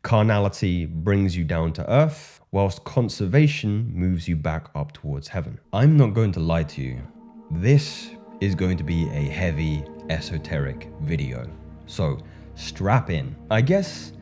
Carnality brings you down to earth, whilst conservation moves you back up towards heaven. I'm not going to lie to you. This is going to be a heavy, esoteric video. So strap in. I guess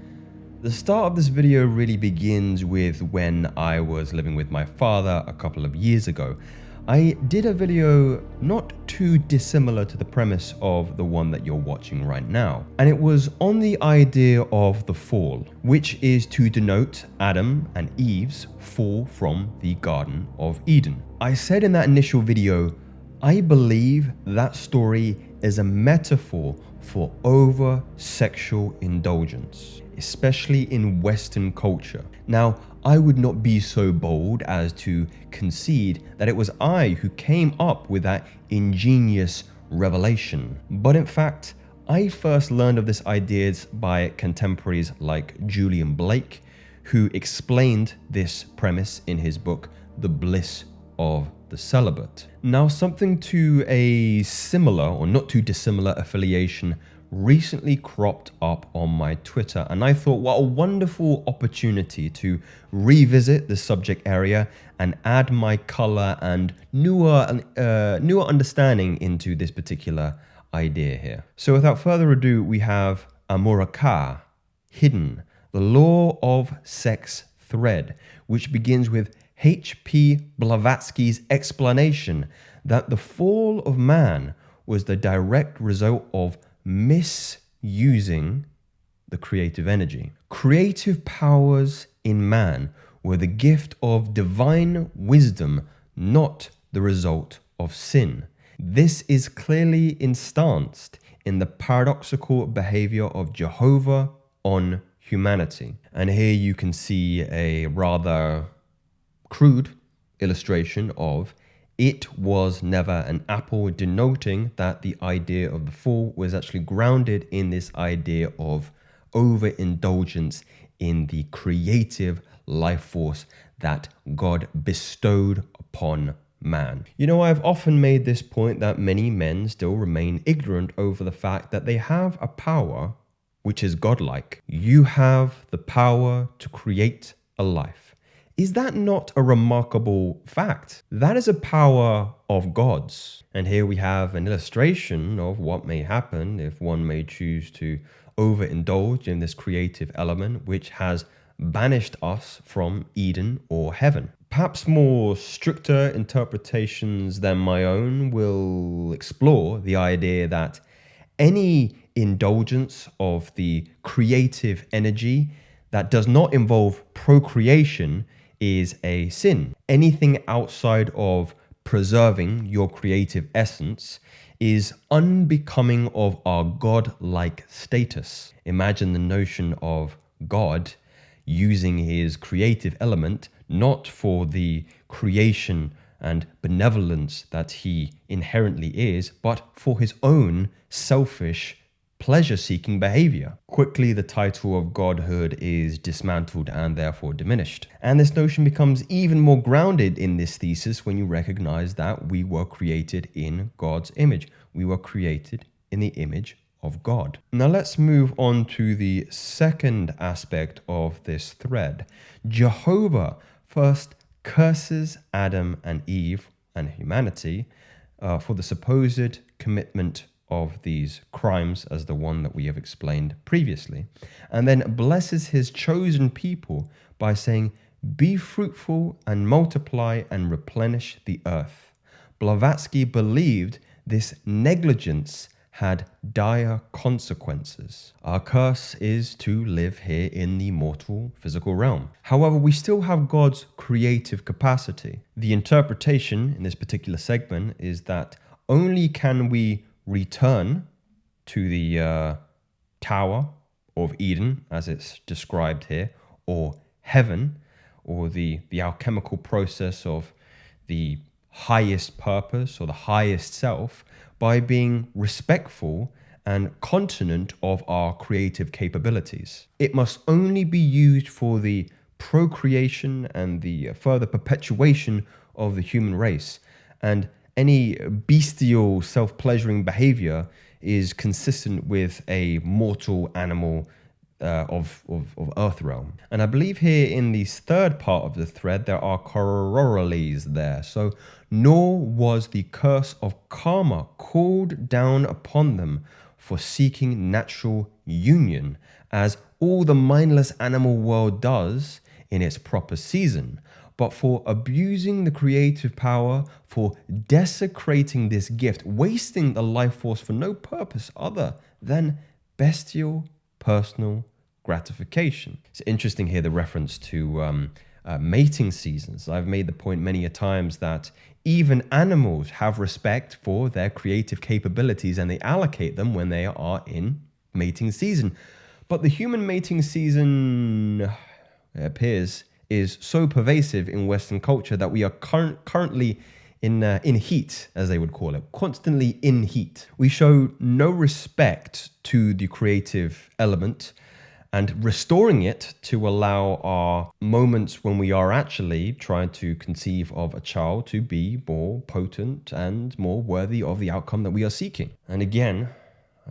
the start of this video really begins with when I was living with my father a couple of years ago. I did a video not too dissimilar to the premise of the one that you're watching right now. And it was on the idea of the fall, which is to denote Adam and Eve's fall from the Garden of Eden. I said in that initial video, I believe that story is a metaphor for over-sexual indulgence, especially in Western culture. Now, I would not be so bold as to concede that it was I who came up with that ingenious revelation. But in fact, I first learned of this ideas by contemporaries like Julian Blake, who explained this premise in his book, The Bliss of the Celibate. Now, something to a similar or not too dissimilar affiliation recently cropped up on my Twitter, and I thought, what a wonderful opportunity to revisit the subject area and add my color and newer understanding into this particular idea here. So without further ado, we have Amora Ka, Hidden, the Law of Sex Thread, which begins with H.P. Blavatsky's explanation that the fall of man was the direct result of misusing the creative energy. Creative powers in man were the gift of divine wisdom, not the result of sin. This is clearly instanced in the paradoxical behavior of Jehovah on humanity. And here you can see a rather crude illustration of it was never an apple, denoting that the idea of the fall was actually grounded in this idea of overindulgence in the creative life force that God bestowed upon man. You know, I've often made this point that many men still remain ignorant over the fact that they have a power which is godlike. You have the power to create a life. Is that not a remarkable fact? That is a power of God's. And here we have an illustration of what may happen if one may choose to overindulge in this creative element, which has banished us from Eden or heaven. Perhaps more stricter interpretations than my own will explore the idea that any indulgence of the creative energy that does not involve procreation is a sin. Anything outside of preserving your creative essence is unbecoming of our God-like status. Imagine the notion of God using his creative element not for the creation and benevolence that he inherently is, but for his own selfish pleasure-seeking behavior. Quickly, the title of godhood is dismantled and therefore diminished. And this notion becomes even more grounded in this thesis when you recognize that we were created in God's image. We were created in the image of God. Now let's move on to the second aspect of this thread. Jehovah first curses Adam and Eve and humanity for the supposed commitment of these crimes as the one that we have explained previously, and then blesses his chosen people by saying, "Be fruitful and multiply and replenish the earth." Blavatsky believed this negligence had dire consequences. Our curse is to live here in the mortal physical realm. However, we still have God's creative capacity. The interpretation in this particular segment is that only can we return to the Tower of Eden, as it's described here, or heaven, or the alchemical process of the highest purpose or the highest self, by being respectful and continent of our creative capabilities. It must only be used for the procreation and the further perpetuation of the human race, and any bestial self-pleasuring behavior is consistent with a mortal animal of Earth realm. And I believe here in the third part of the thread, there are corollaries there. So, nor was the curse of karma called down upon them for seeking natural union, as all the mindless animal world does in its proper season, but for abusing the creative power, for desecrating this gift, wasting the life force for no purpose other than bestial personal gratification. It's interesting here, the reference to mating seasons. I've made the point many a times that even animals have respect for their creative capabilities and they allocate them when they are in mating season. But the human mating season, it appears, is so pervasive in Western culture that we are currently in heat, as they would call it, constantly in heat. We show no respect to the creative element and restoring it to allow our moments when we are actually trying to conceive of a child to be more potent and more worthy of the outcome that we are seeking. And again,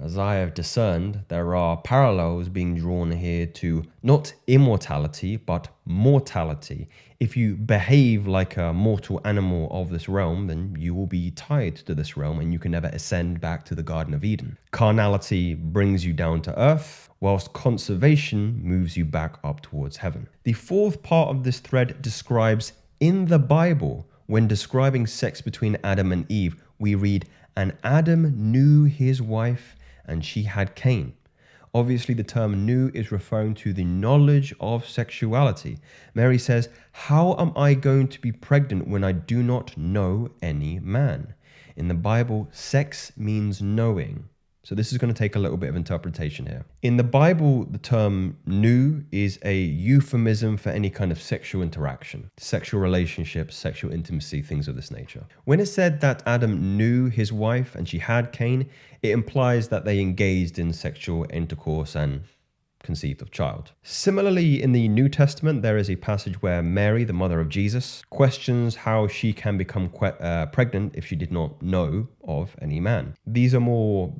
as I have discerned, there are parallels being drawn here to not immortality, but mortality. If you behave like a mortal animal of this realm, then you will be tied to this realm and you can never ascend back to the Garden of Eden. Carnality brings you down to earth, whilst conservation moves you back up towards heaven. The fourth part of this thread describes in the Bible, when describing sex between Adam and Eve, we read, "And Adam knew his wife, and she had Cain." Obviously, the term knew is referring to the knowledge of sexuality. Mary says, "How am I going to be pregnant when I do not know any man?" In the Bible, sex means knowing. So this is going to take a little bit of interpretation here. In the Bible, the term knew is a euphemism for any kind of sexual interaction, sexual relationships, sexual intimacy, things of this nature. When it said that Adam knew his wife and she had Cain, it implies that they engaged in sexual intercourse and conceived of child. Similarly, in the New Testament, there is a passage where Mary, the mother of Jesus, questions how she can become pregnant if she did not know of any man. These are more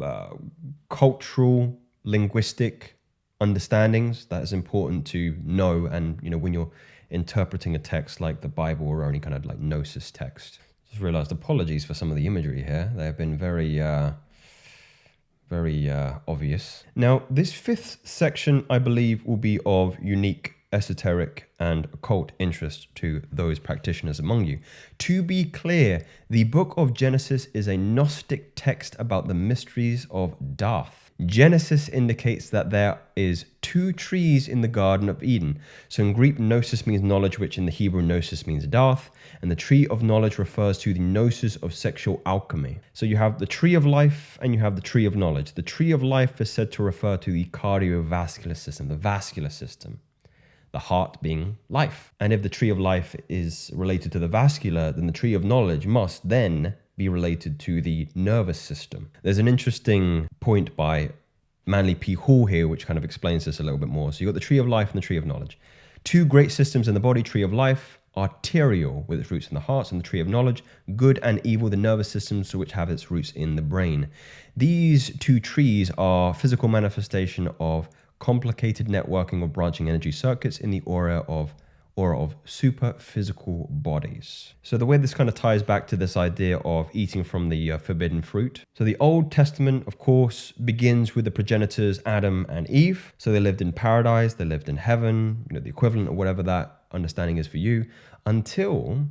cultural, linguistic understandings that is important to know. And, when you're interpreting a text like the Bible or any kind of like gnosis text. Just realized, apologies for some of the imagery here. They have been very obvious. Now, this fifth section, I believe, will be of unique esoteric and occult interest to those practitioners among you. To be clear, the book of Genesis is a Gnostic text about the mysteries of Darth. Genesis indicates that there is two trees in the Garden of Eden. So in Greek, gnosis means knowledge, which in the Hebrew, gnosis means Darth. And the tree of knowledge refers to the gnosis of sexual alchemy. So you have the tree of life and you have the tree of knowledge. The tree of life is said to refer to the cardiovascular system, the vascular system. The heart being life. And if the tree of life is related to the vascular, then the tree of knowledge must then be related to the nervous system. There's an interesting point by Manly P. Hall here, which kind of explains this a little bit more. So you've got the tree of life and the tree of knowledge. Two great systems in the body, tree of life, arterial, with its roots in the heart, and the tree of knowledge, good and evil, the nervous systems, which have its roots in the brain. These two trees are physical manifestation of complicated networking of branching energy circuits in the aura of super physical bodies. So the way this kind of ties back to this idea of eating from the forbidden fruit. So the Old Testament, of course, begins with the progenitors Adam and Eve. So they lived in paradise, they lived in heaven, the equivalent of whatever that understanding is for you, until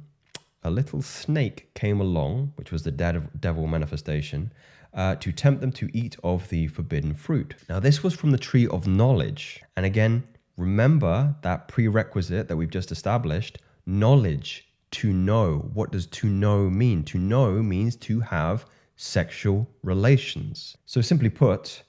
a little snake came along, which was the devil manifestation, to tempt them to eat of the forbidden fruit. Now, this was from the tree of knowledge. And again, remember that prerequisite that we've just established, knowledge, to know. What does to know mean? To know means to have sexual relations. So simply put,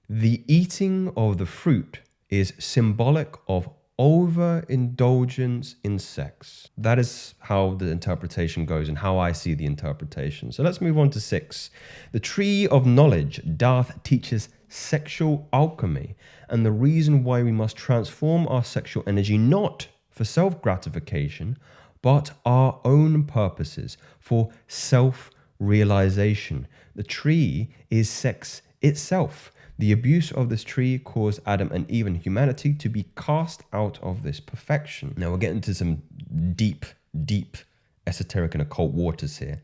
the eating of the fruit is symbolic of overindulgence in sex. That is how the interpretation goes and how I see the interpretation. So let's move on to 6. The tree of knowledge, Darth, teaches sexual alchemy and the reason why we must transform our sexual energy not for self-gratification, but our own purposes, for self-realization. The tree is sex itself. The abuse of this tree caused Adam and Eve and humanity to be cast out of this perfection. Now we're getting into some deep esoteric and occult waters here.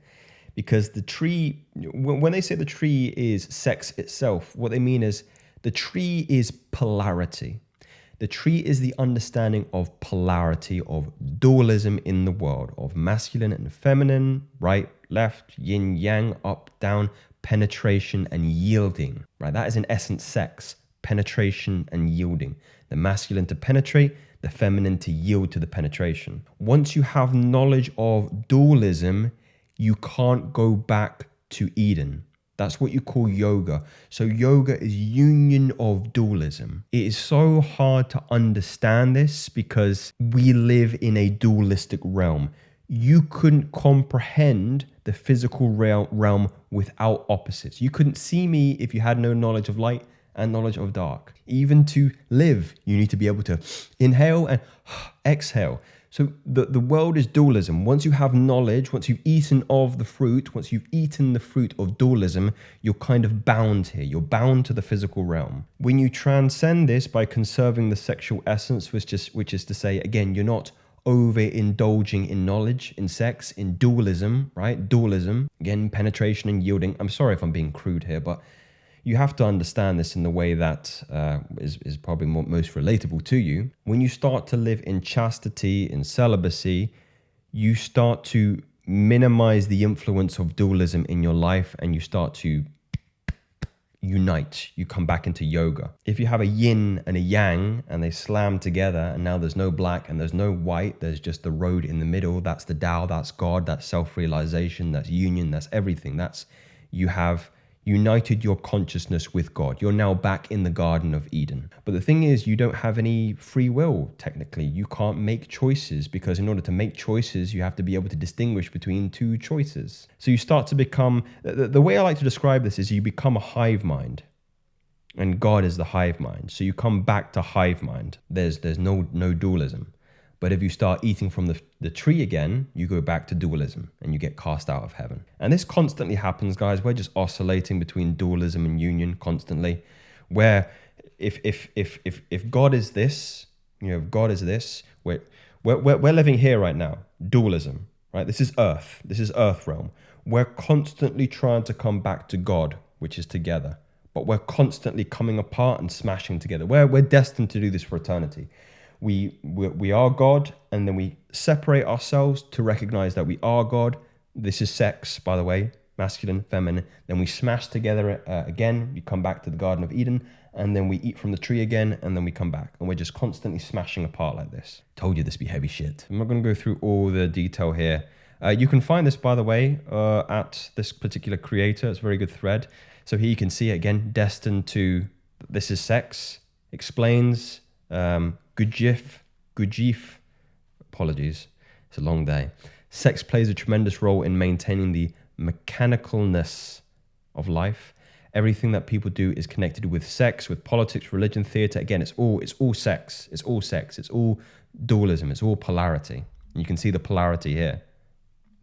Because the tree, when they say the tree is sex itself, what they mean is the tree is polarity. The tree is the understanding of polarity, of dualism in the world, of masculine and feminine, right, left, yin, yang, up, down, penetration and yielding, right? That is in essence sex, penetration and yielding. The masculine to penetrate, the feminine to yield to the penetration. Once you have knowledge of dualism, you can't go back to Eden. That's what you call yoga. So yoga is union of dualism. It is so hard to understand this because we live in a dualistic realm. You couldn't comprehend the physical realm without opposites. You couldn't see me if you had no knowledge of light and knowledge of dark. Even to live, you need to be able to inhale and exhale. So the world is dualism. Once you have knowledge, once you've eaten of the fruit, once you've eaten the fruit of dualism, you're kind of bound here. You're bound to the physical realm. When you transcend this by conserving the sexual essence, which is to say, again, you're not overindulging in knowledge, in sex, in dualism, right? Dualism, again, penetration and yielding. I'm sorry if I'm being crude here, but you have to understand this in the way that is probably most relatable to you. When you start to live in chastity, in celibacy, you start to minimize the influence of dualism in your life and you start to unite. You come back into yoga. If you have a yin and a yang and they slam together and now there's no black and there's no white, there's just the road in the middle. That's the Tao, that's God, that's self-realization, that's union, that's everything. That's, you have united your consciousness with God. You're now back in the Garden of Eden. But the thing is, you don't have any free will, technically. You can't make choices because in order to make choices, you have to be able to distinguish between two choices. So you start to become, the way I like to describe this is you become a hive mind and God is the hive mind. So you come back to hive mind. There's no dualism. But if you start eating from the tree again, you go back to dualism and you get cast out of heaven. And this constantly happens, guys. We're just oscillating between dualism and union constantly. Where if God is this, if God is this, we're living here right now, dualism, right? This is earth realm. We're constantly trying to come back to God, which is together. But we're constantly coming apart and smashing together. We're destined to do this for eternity. We are God, and then we separate ourselves to recognize that we are God. This is sex, by the way, masculine, feminine. Then we smash together again. We come back to the Garden of Eden, and then we eat from the tree again, and then we come back. And we're just constantly smashing apart like this. Told you this be heavy shit. I'm not going to go through all the detail here. You can find this, by the way, at this particular creator. It's a very good thread. So here you can see it again, destined to, this is sex, explains, Gurdjieff, apologies, it's a long day. Sex plays a tremendous role in maintaining the mechanicalness of life. Everything that people do is connected with sex, with politics, religion, theater. Again, it's all sex. It's all sex. It's all dualism. It's all polarity. And you can see the polarity here.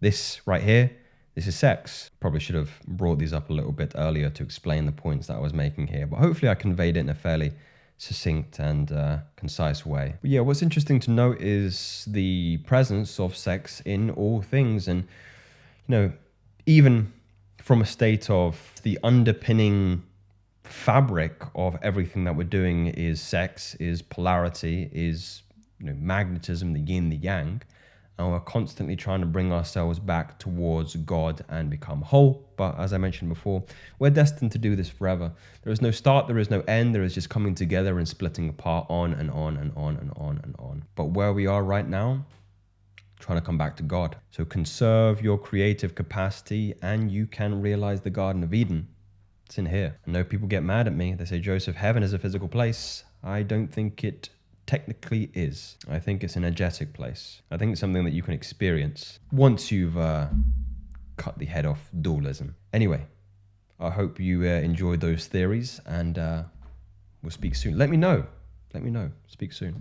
This right here, this is sex. Probably should have brought these up a little bit earlier to explain the points that I was making here, but hopefully I conveyed it in a fairly succinct and concise way. But yeah, what's interesting to note is the presence of sex in all things. And, even from a state of the underpinning fabric of everything that we're doing is sex, is polarity, is magnetism, the yin, the yang. And we're constantly trying to bring ourselves back towards God and become whole. But as I mentioned before, we're destined to do this forever. There is no start, there is no end. There is just coming together and splitting apart on and on and on and on and on. But where we are right now, trying to come back to God. So conserve your creative capacity and you can realize the Garden of Eden. It's in here. I know people get mad at me. They say, Joseph, heaven is a physical place. I don't think it technically is. I think it's an energetic place. I think it's something that you can experience once you've cut the head off dualism. Anyway, I hope you enjoyed those theories and we'll speak soon. Let me know. Speak soon.